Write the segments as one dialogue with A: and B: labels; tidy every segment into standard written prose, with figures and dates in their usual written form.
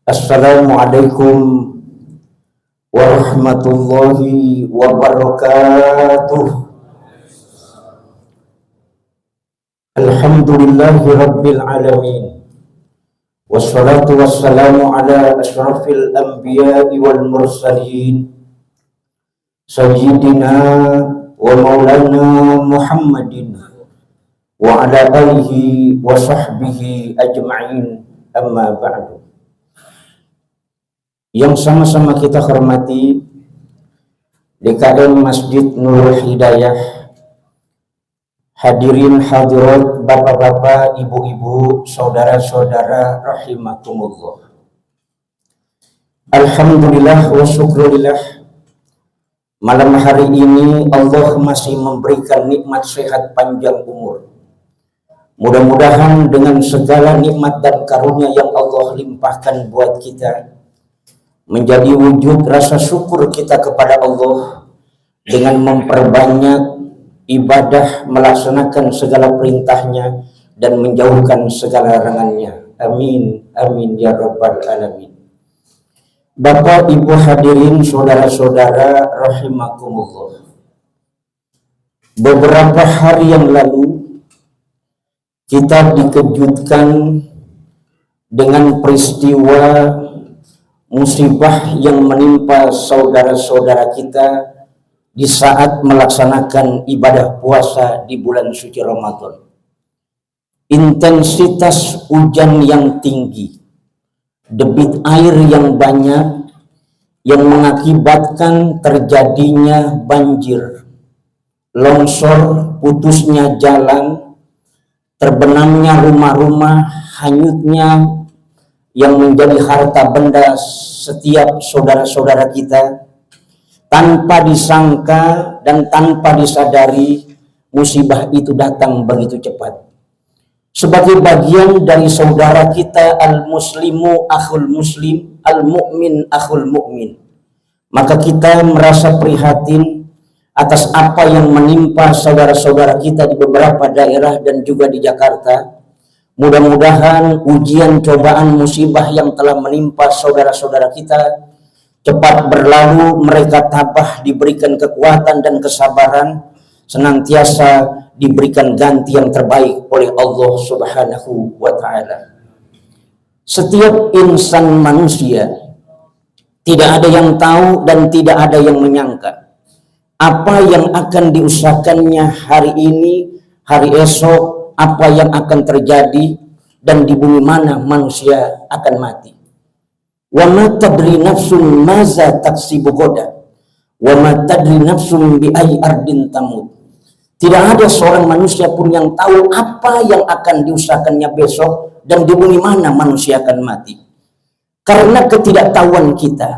A: Assalamualaikum warahmatullahi wabarakatuh. Alhamdulillahi rabbil alamin. Wassalatu wassalamu ala ashrafil anbiya'i wal mursalin sayyidina wa maulana Muhammadin wa ala alihi wa sahbihi ajma'in, amma ba'du. Yang sama-sama kita hormati DKM Masjid Nurul Hidayah, hadirin hadirat, bapak-bapak, ibu-ibu, saudara-saudara rahimakumullah. Alhamdulillah wa syukurillah, malam hari ini Allah masih memberikan nikmat sehat panjang umur. Mudah-mudahan dengan segala nikmat dan karunia yang Allah limpahkan buat kita, menjadi wujud rasa syukur kita kepada Allah dengan memperbanyak ibadah, melaksanakan segala perintahnya dan menjauhkan segala larangannya. Amin, amin ya rabbal alamin. Bapak, ibu hadirin, saudara-saudara rahimakumullah. Beberapa hari yang lalu kita dikejutkan dengan peristiwa musibah yang menimpa saudara-saudara kita di saat melaksanakan ibadah puasa di bulan suci Ramadan. Intensitas hujan yang tinggi, debit air yang banyak yang mengakibatkan terjadinya banjir, longsor, putusnya jalan, terbenamnya rumah-rumah, hanyutnya yang menjadi harta benda setiap saudara-saudara kita. Tanpa disangka dan tanpa disadari, musibah itu datang begitu cepat. Sebagai bagian dari saudara kita, al-muslimu akhul muslim, al-mu'min akhul mu'min, maka kita merasa prihatin atas apa yang menimpa saudara-saudara kita di beberapa daerah dan juga di Jakarta. Mudah-mudahan ujian, cobaan, musibah yang telah menimpa saudara-saudara kita cepat berlalu, mereka tabah, diberikan kekuatan dan kesabaran, senantiasa diberikan ganti yang terbaik oleh Allah Subhanahu wa ta'ala. Setiap insan manusia, tidak ada yang tahu dan tidak ada yang menyangka apa yang akan diusahakannya hari ini, hari esok, apa yang akan terjadi, dan di bumi mana manusia akan mati. Wa ma tadri nafsun maza taksibu ghadan wa ma tadri nafsun bi ayyi ardin tamut. Tidak ada seorang manusia pun yang tahu apa yang akan diusahakannya besok dan di bumi mana manusia akan mati. Karena ketidaktahuan kita,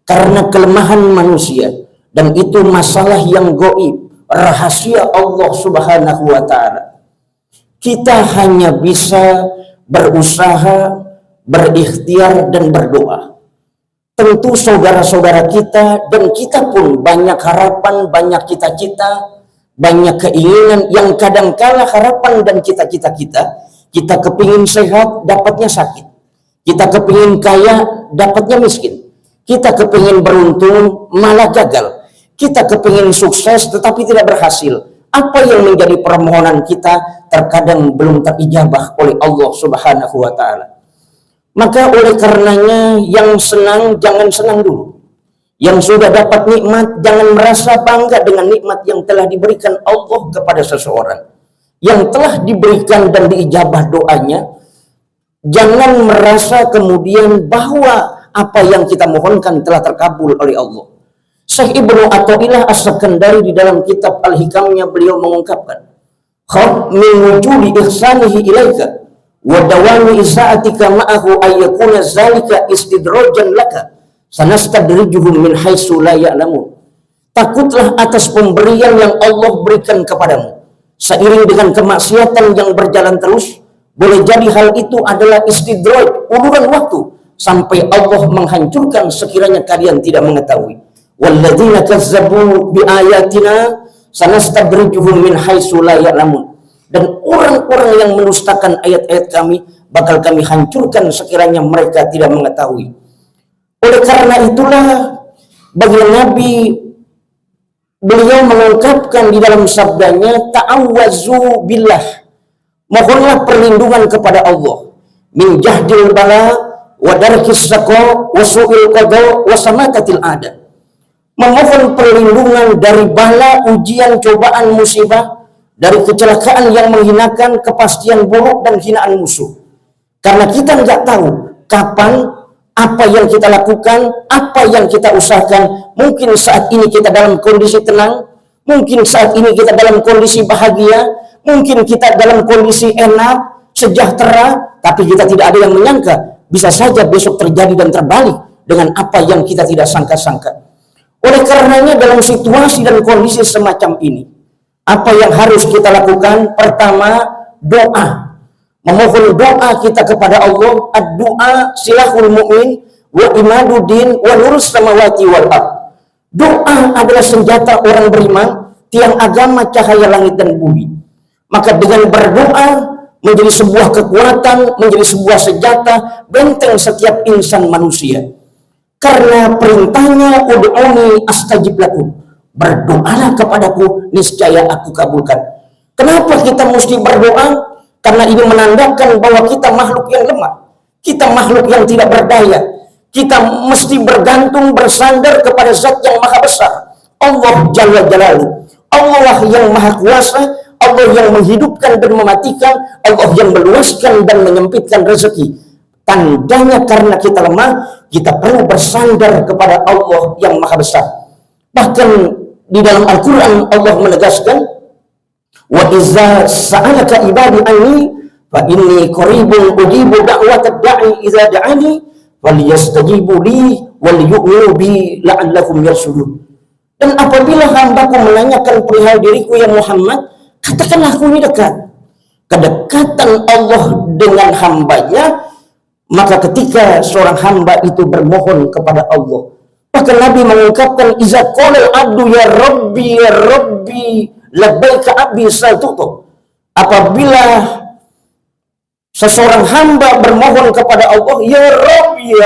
A: karena kelemahan manusia, dan itu masalah yang gaib, rahasia Allah Subhanahu wa ta'ala. Kita hanya bisa berusaha, berikhtiar dan berdoa. Tentu saudara-saudara kita dan kita pun banyak harapan, banyak cita-cita, banyak keinginan yang kadangkala harapan dan cita-cita kita kepingin sehat, dapatnya sakit. Kita kepingin kaya, dapatnya miskin. Kita kepingin beruntung, malah gagal. Kita kepingin sukses tetapi tidak berhasil. Apa yang menjadi permohonan kita terkadang belum terijabah oleh Allah Subhanahu wa ta'ala. Maka oleh karenanya, yang senang jangan senang dulu. Yang sudah dapat nikmat jangan merasa bangga dengan nikmat yang telah diberikan Allah kepada seseorang. Yang telah diberikan dan diijabah doanya, jangan merasa kemudian bahwa apa yang kita mohonkan telah terkabul oleh Allah. Syekh Ibnu Athaillah As-Sakandari di dalam kitab Al-Hikamnya beliau mengungkapkan, "Khaf min wujudi ihsanihi ilaika wa dawami isa'atika ma'ahu ayyakuna zalika istidrajan laka sanastadrijuhum min haitsu la ya'lamun." Takutlah atas pemberian yang Allah berikan kepadamu seiring dengan kemaksiatan yang berjalan terus, boleh jadi hal itu adalah istidraj, uluran waktu sampai Allah menghancurkan sekiranya kalian tidak mengetahui. Walladzina kazzabu biayatina sanastadrijuhum min haitsu la ya'lamun. Dan orang-orang yang mendustakan ayat-ayat kami bakal kami hancurkan sekiranya mereka tidak mengetahui. Oleh karena itulah bagi Nabi, beliau mengungkapkan di dalam sabdanya, ta'awwazu billah, mohonlah perlindungan kepada Allah, min jahdil bala wa darkis saqa wa su'il qada wa samatatil ada. Memohon perlindungan dari bala, ujian, cobaan, musibah, dari kecelakaan yang menghinakan, kepastian buruk dan hinaan musuh. Karena kita nggak tahu kapan apa yang kita lakukan, apa yang kita usahakan. Mungkin saat ini kita dalam kondisi tenang, mungkin saat ini kita dalam kondisi bahagia, mungkin kita dalam kondisi enak, sejahtera, tapi kita tidak ada yang menyangka bisa saja besok terjadi dan terbalik dengan apa yang kita tidak sangka-sangka. Oleh karenanya dalam situasi dan kondisi semacam ini, apa yang harus kita lakukan? Pertama, doa. Memohon doa kita kepada Allah. Ad-du'a silahul mu'min wa imaduddin wa nurus samawati wal ard. Doa adalah senjata orang beriman, tiang agama, cahaya langit dan bumi. Maka dengan berdoa menjadi sebuah kekuatan, menjadi sebuah senjata, benteng setiap insan manusia. Karena perintahnya ud'uni astajib lakum, berdoalah kepadaku niscaya aku kabulkan. Kenapa kita mesti berdoa? Karena ini menandakan bahwa kita makhluk yang lemah, kita makhluk yang tidak berdaya. Kita mesti bergantung, bersandar kepada Zat yang Maha Besar, Allah Jalla Jalaluhu. Allah yang Maha Kuasa, Allah yang menghidupkan dan mematikan, Allah yang meluaskan dan menyempitkan rezeki. Tandanya karena kita lemah, kita perlu bersandar kepada Allah yang Maha Besar. Bahkan di dalam Al-Quran Allah menegaskan, wa iza sa'alaka ibadi anni fa inni qaribun ujibu da'watad da'i iza da'ani falyastajibu li wal yu'minu bi la'allakum yarshudun. Dan apabila hambaku menanyakan perihal diriku ya Muhammad, katakanlah aku ini dekat. Kedekatan Allah dengan hambanya, maka ketika seorang hamba itu bermohon kepada Allah, maka Nabi mengungkapkan, iza qala abdu ya rabbi labbaika abdi saltutu. Apabila seseorang hamba bermohon kepada Allah, ya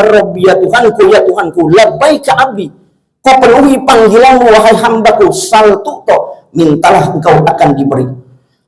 A: rabbi ya Tuhanku labbaika abdi, kau penuhi panggilanmu wahai hambaku, saltutu, mintalah engkau akan diberi.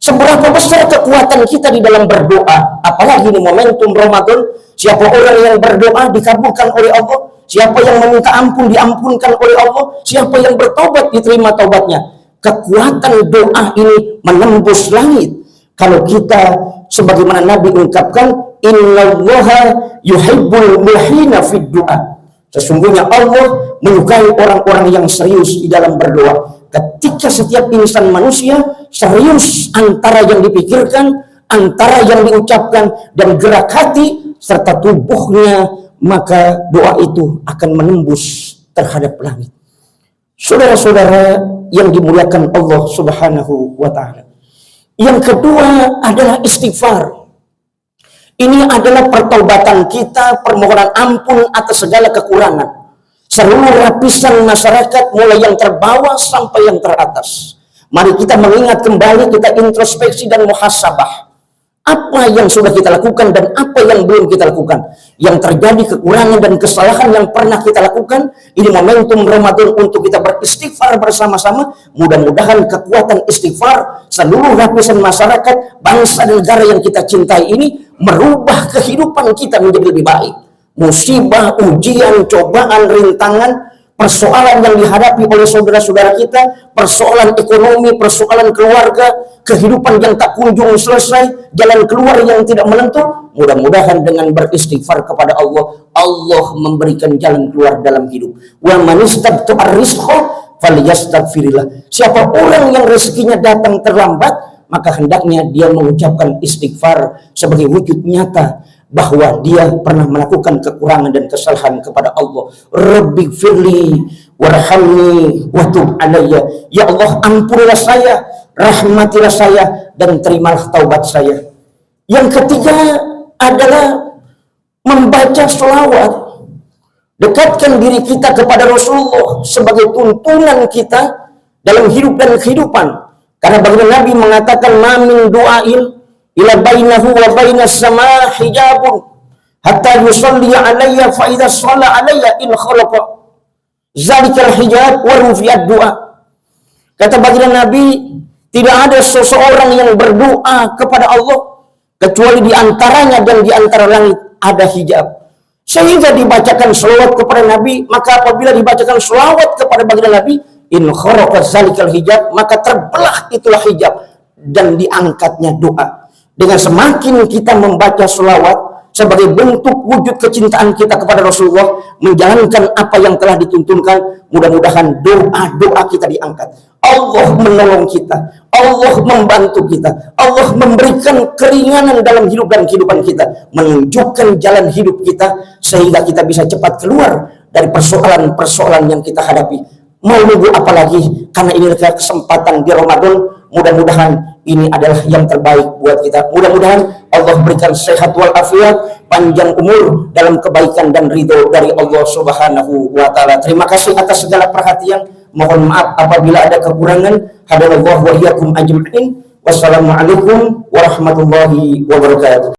A: Seberapa besar kekuatan kita di dalam berdoa, apalagi di momentum Ramadan. Siapa orang yang berdoa dikabulkan oleh Allah, siapa yang meminta ampun diampunkan oleh Allah, siapa yang bertobat diterima taubatnya. Kekuatan doa ini menembus langit. Kalau kita sebagaimana Nabi ungkapkan, innallaha yuhibbul mulhina fid du'a. Sesungguhnya Allah menyukai orang-orang yang serius di dalam berdoa. Ketika setiap insan manusia serius antara yang dipikirkan, antara yang diucapkan dan gerak hati serta tubuhnya, maka doa itu akan menembus terhadap langit. Saudara-saudara yang dimuliakan Allah Subhanahu wa ta'ala. Yang kedua adalah istighfar. Ini adalah pertaubatan kita, permohonan ampun atas segala kekurangan. Seluruh lapisan masyarakat mulai yang terbawah sampai yang teratas. Mari kita mengingat kembali, kita introspeksi dan muhasabah. Apa yang sudah kita lakukan dan apa yang belum kita lakukan. Yang terjadi kekurangan dan kesalahan yang pernah kita lakukan. Ini momentum Ramadan untuk kita beristighfar bersama-sama. Mudah-mudahan kekuatan istighfar seluruh lapisan masyarakat, bangsa dan negara yang kita cintai ini merubah kehidupan kita menjadi lebih baik. Musibah, ujian, cobaan, rintangan, persoalan yang dihadapi oleh saudara-saudara kita, persoalan ekonomi, persoalan keluarga, kehidupan yang tak kunjung selesai, jalan keluar yang tidak menentu, mudah-mudahan dengan beristighfar kepada Allah, Allah memberikan jalan keluar dalam hidup. Wa man istabta'a rizqa falyastaghfirillah. Siapa orang yang rezekinya datang terlambat, maka hendaknya dia mengucapkan istighfar sebagai wujud nyata bahwa dia pernah melakukan kekurangan dan kesalahan kepada Allah. Rabbi firli warhamni wa tub alayya. Ya Allah, ampunilah saya, rahmatilah saya, dan terimalah taubat saya. Yang ketiga adalah membaca sholawat. Dekatkan diri kita kepada Rasulullah sebagai tuntunan kita dalam hidup dan kehidupan. Karena baginda Nabi mengatakan, ma min du'ain ila bainahu wa bainas sama hijabun hatta yusalli alayya fa idza shalla alayya in khalaqa zalikal hijab wa rufi'at du'a. Kata baginda Nabi, tidak ada seseorang yang berdoa kepada Allah kecuali di antaranya dan di antara langit ada hijab. Sehingga dibacakan selawat kepada Nabi, maka apabila dibacakan selawat kepada baginda Nabi, in kharaqa zalikal hijab, maka terbelah itulah hijab dan diangkatnya doa. Dengan semakin kita membaca selawat sebagai bentuk wujud kecintaan kita kepada Rasulullah, menjalankan apa yang telah dituntunkan, mudah-mudahan doa-doa kita diangkat. Allah menolong kita, Allah membantu kita, Allah memberikan keringanan dalam hidup dan kehidupan kita, menunjukkan jalan hidup kita sehingga kita bisa cepat keluar dari persoalan-persoalan yang kita hadapi. Mau nunggu apa lagi? Karena ini adalah kesempatan di Ramadan. Mudah-mudahan ini adalah yang terbaik buat kita. Mudah-mudahan Allah berikan sehat walafiat, panjang umur dalam kebaikan dan ridho dari Allah Subhanahu wa Ta'ala. Terima kasih atas segala perhatian. Mohon maaf apabila ada kekurangan. Hadanallahu wa iyyakum ajma'in. Wassalamualaikum warahmatullahi wabarakatuh.